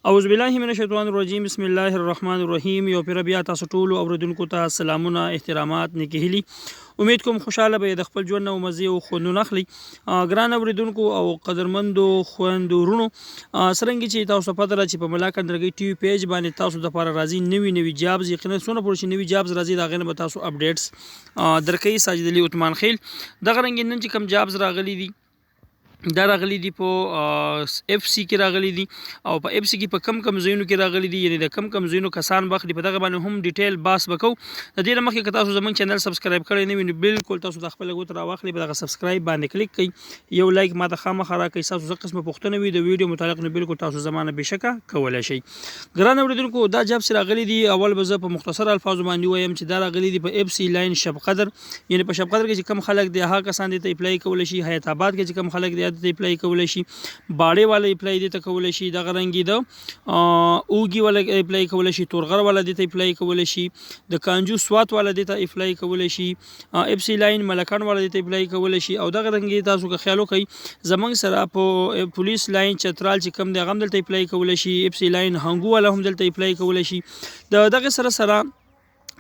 اعوذ بالله من الشیطان الرجیم بسم الله الرحمن الرحیم. یو پیر بیا تاسو ټول اوریدونکو ته سلامونه احترامات نکهلی. امید کوم خوشاله به د خپل ژوند او مزي او خوندونه اخلي. ګران اوریدونکو او قدرمندو خوندورونو سرنګي چې تاسو پته را چې په ملاک درګي ټي وي پیج باندې تاسو د لپاره راځي نوي جابز یقینا سونه پورشي نوي جابز راځي دا غنه به تاسو اپډیټس درکې ساجد علي عثمان خیل د غرنګ نن چې کوم جابز راغلي دي دا راغلي دي په اف سی کې راغلي دي او په اف سی کې په کم زینو کې راغلي دي یعنی د کم زینو کسان بخلي په دغه باندې هم ډیټیل باس وکاو. د دې مخکې که تاسو زموږ چینل سبسکرایب کړئ نه وي نو بالکل تاسو د خپل غوت راواخلي په دغه سبسکرایب باندې کلیک کړئ یو لایک ماته خامخا راکړئ تاسو څه قسمه پوښتنه وي د ویډیو متعلق نو بالکل تاسو زمانه بشکه کولای شئ. ګران اوریدونکو دا جاب سره راغلي دي اول به زه په مختصر الفاظو باندې وایم چې دا راغلي دي په اف سی لاین شب قدر یعنی په شب قدر کې چې کم خلک دي هغه کسان دي ته اپلای کولای شي. حیات آباد کې چې کم خلک دي ته اپلای کولای شي. باړې والا اپلای دي ته کولای شي. د غرنګي د اوګي والا اپلای کولای شي. تورغر والا دي ته اپلای کولای شي. د کانجو سوات والا دي ته اپلای کولای شي. اف سی لاین ملکان والا دي ته اپلای کولای شي. او د غرنګي تاسو که خیال وکړئ زمنګ سره په پولیس لاین چترال چې کم دی غم دلته اپلای کولای شي. اف سی لاین هنګو والا هم دلته اپلای کولای شي. دغه سره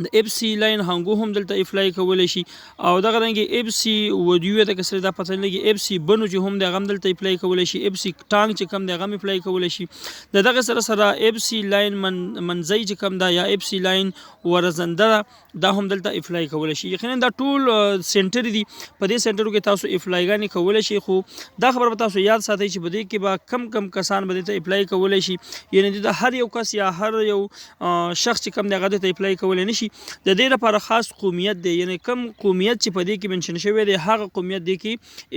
د اف سی لاین هنګو هم دلته اپلای کولای شي. او دغه رنګ اف سی ودیو ته کسر دا پته لګي اف سی بنو چې هم د غم دلته اپلای کولای شي. اف سی ټانګ چې کم د غم اپلای کولای شي. دغه سره اف سی لاین منځي چې کم دا یا اف سی لاین ورزنده دا هم دلته اپلای کولای شي. یقینا دا ټول سنټر دي په دې سنټرو کې تاسو اپلایګانی کولای شي. خو دا خبر به تاسو یاد ساتئ چې بده کې با کم کسان به ته اپلای کولای شي یعنی د هر یو کس یا هر یو شخص چې کم دغه ته اپلای کولای نشي. د دې لپاره خاص قومیت دی یعنی کم قومیت چې په دې کې منشن شوی دی هغه قومیت دی کې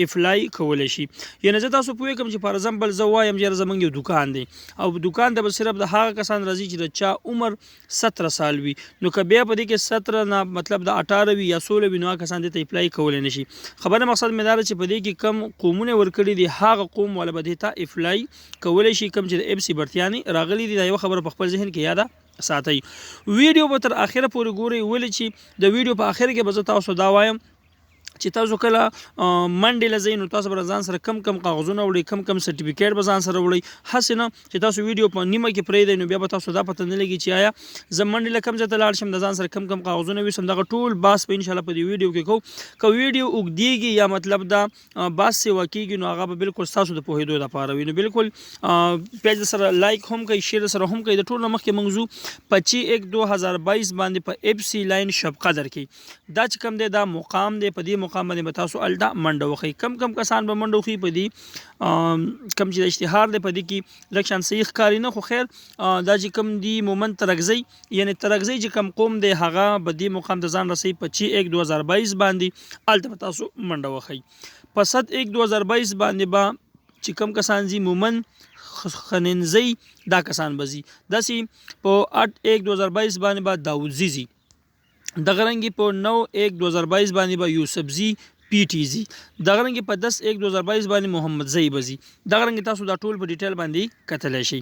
اپلای کولای شي. یعنی زه تاسو پوهه کوم چې فار ایگزامپل زه وایم چې زمونږ یو دکان دی او دکان ته به صرف د هغه کسان راځي چې د چا عمر 17 سال وي نو که بیا په دې کې 17 نه مطلب د 18 وي یا 16 وي نو کسان دې ته اپلای کولای نشي. خبره مقصد مې دا چې په دې کې کم قومونه ورکړي دي هغه قوم ولا به دې ته اپلای کولای شي کم چې د اف سی برتیانی راغلي دي. دا یو خبره په خپل ذهن کې یاده ساتي. ویډیو به تر اخره پورې ګورئ ولې چې د ویډیو په اخر کې به زه تاسو دا وایم چې تاسو کله منډې لزئ نو تاسو به ځان سره کم کاغذونه وړئ کم سرټیفیکیټ به ځان سره وړئ. هسې نه چې تاسو ویډیو په نیمه کې پرېږدئ نو بیا به تاسو دا پته نه لګي چې آیا زه منډې له کوم ځای ته لاړ شم د ځان سره کم کاغذونه ویسم. دغه ټول باس په انشاءالله په دې ویډیو کې کوو. که ویډیو اوږدېږي یا مطلب دا باس سیوا کېږي نو هغه به بالکل ستاسو د پوهېدو دپاره وي. نو بالکل پیج سره لایک هم کوئ شیر سره هم کوئ. د ټول نه مخکې موږ ځو 25/1/2022 باندې په اف سی لاین شب قدر کې دا چې کوم دی دا مقام دی. په دې مقام باندې به تاسو الدا منډه وخی. کم کسان به منډه وخی په دې کم چې اشتهار دی په دې کې لکشان صحیح ښکاري نه خو خیر دا چې کم دی مومنت ترغزی یعنی ترغزی چې کم قوم دی هغه به دې مقام ته ځان رسي 25/1/2022 باندې الته تاسو منډه وخی. په 7/1/2022 باندې با چې کم کسان زی مومن خننزی دا کسان بزی داسې په 8/1/2022 باندې با داوودزی زی دغه رنګي په 9/1/2022 باندې با یوسفزی پی ټی زی دغه رنګ په 10/1/2022 باندې محمد زئی بزی دغه رنګ تاسو دا ټول په ډیټیل باندې کتلی شئ.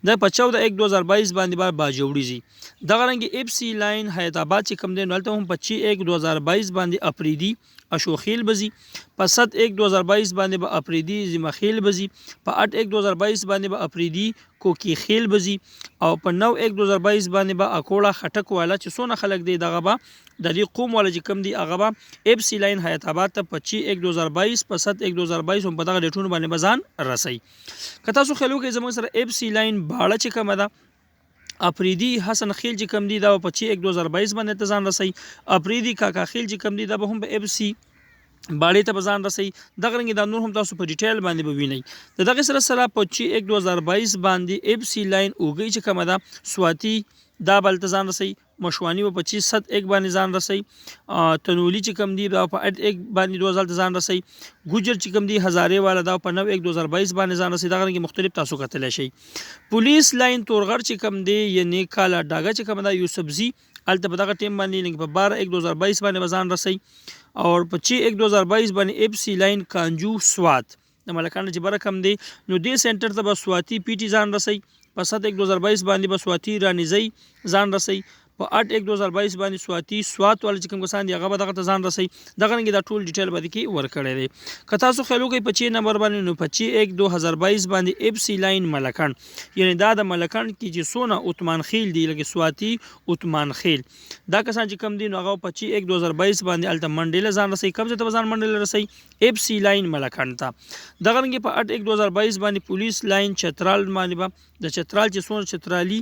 د په 14/1/2022 باندې باجوړی زی دغه رنګ اف سی لاین حیات آباد چې کم دی نو هلته هم په 25/1/2022 باندې اپریدي اشوخیل بزی په 7/1/2022 باندې به اپریدي زمخیل بزی په 8/1/2022 باندې به اپریدي کوکی خیل بزی او په 9/1/2022 باندې به اکوړه خټک والا چې څونه خلک دی دغه به د دې قوم والا چې کم دی هغه به اف سی لاین حیات آباد ته 25/1/2022 په 7/1/2022 هم په دغه ډیټونو باندې بزان رسي. که تاسو خیال وکړئ زموږ سره اف سی لاین باړه چې کومه ده اپریدي حسن خیل چې کم دی دا په 25/1/2022 باندې ته ځان رسي. اپریدي کاکا خیل چې کم دی دا به هم په اف سی باړې ته بزان رسي. دغه رنګ دا نور هم تاسو په ډیټیل باندې به وینئ. دغه سره په 25/1/2022 باندې اف سی لاین اوګي چې کومه ده سواتی دا بل ته ځان رسي. مشوانی په 25/7/1 باندې ځان رسي. تنولی چې کم دی دا په 8/1 باندې 2000 ته ځان رسي. ګوجر چې کم دی هزاره والا دا په 9/1/2022 باندې ځان رسي. دغه رنګ مختلف تاسو کتلی شئ. پولیس لاین تورغر چې کم دی یعنی کالا ډاګه چې کم ده یوسفزی الته په دغه ټیم باندې په 12/1/2022 باندې ځان رسي. او په 6/1/2022 باندې اف سی لاین کانجو سوات د ملکانو چې برکم دی نو دې سنټر ته به سواتی پی ټی ځان رسي. په 7/1/2022 باندې به سواتی رانیزی ځان رسي. په 8/1/2022 باندې سواتي سوات ول چې کوم کسان دي هغه به دغه ته ځان رسي دغه رنګ دا ټول ډیټیل باندې کې ورکړی دی که تاسو خیال وکړئ په 6 نمبر باندې نو په 6/1/2022 باندې اف سی لاین ملکان یعنی دا د ملکان کې چې سونه عثمان خیل دی لکه سواتي عثمان خیل دا کسان چې کم دي نو هغه په 6/1/2022 باندې الته منډیله ځان رسي کوم ځای ته ځان منډیله رسي اف سی لاین ملکان ته دغه رنګ په 8/1/2022 باندې پولیس لاین چترال باندې د چترال چې سونه چترالي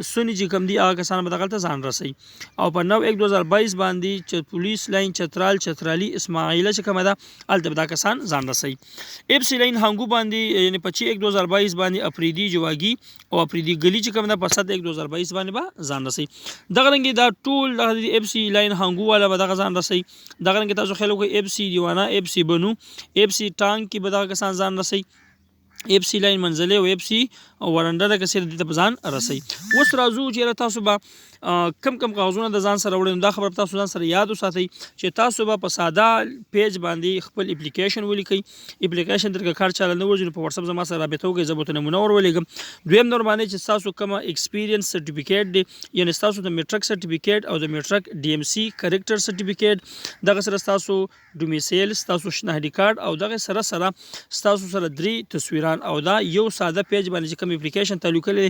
سونی چې کم دي هغه کسان به دغه ته ځان رسي او په 9/1/2022 باندې چې پولیس لاین چترالي اسماعیله چې کومه ده الته دا کسان ځان رسي اف سی لاین هنګو باندې یعنی په 6/1/2022 باندې افریدي جواګي او افریدي گلی چې کومه ده په 7/1/2022 باندې به ځان رسي دغه رنګ دا ټول د اف سی لاین هنګو والا به دغه ځان رسي دغه رنګ تاسو خیال وکړئ اف سی دیوانه اف سی بنو اف سی ټانک کې به دغه کسان ځان رسي اف سی لاین منزله او اف سی ورنده د کسر د ځان رسي اوس راځو چې تاسو به کم کاغذونه د ځان سره وړئ دا خبر تاسو ځان سره یاد وساتئ چې تاسو به په ساده پیج باندې خپل اپلیکیشن ولیکئ اپلیکیشن درګه کار چاله نه ورځي په واتس اپ زما سره رابطه وکړئ زه به نمونه ورولېږم دویم نور باندې چې تاسو کوم ایکسپیرینس سرټیفیکیټ دی یعنی تاسو د میټرک سرټیفیکیټ او د میټرک ډي ام سي کریکټر سرټیفیکیټ دغه سره تاسو ډومیسایل تاسو شناختی کارت او دغه سره تاسو سره 3 تصویران او دا یو ساده پیج باندې کوم اپلیکیشن تعلق لري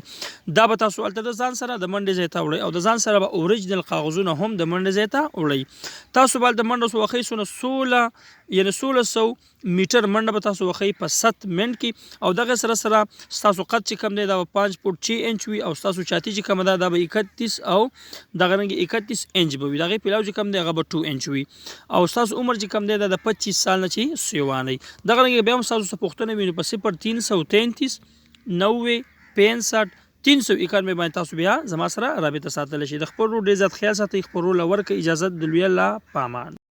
دا به تاسو الته ځان سره د منډه ځای ته وړئ او د ځان سره به اوریجنل کاغذونه هم د منډه ځای ته وړئ تاسو بل د منډه سو وخی سونه 1600 میټر منډه به تاسو وخی په 7 منټ کې او دغه سره تاسو قد چې کم دی دا 5 فوټ 6 انچ وي او تاسو چاتی چې کم دا به 31 او دغه رنګ 31 انچ به وي دغه پیلاو چې کم دی هغه به 2 انچ وي او تاسو عمر چې کم دی دا 25 سال نه چي سیوانی دغه رنګ به هم تاسو پښتنه ویني په 0333 90 65 391 باندې تاسو بیا زما سره رابطه ساتل شي د خپل ډیر عزت خیال ساتي خپل لور کې اجازه د لوی الله پامان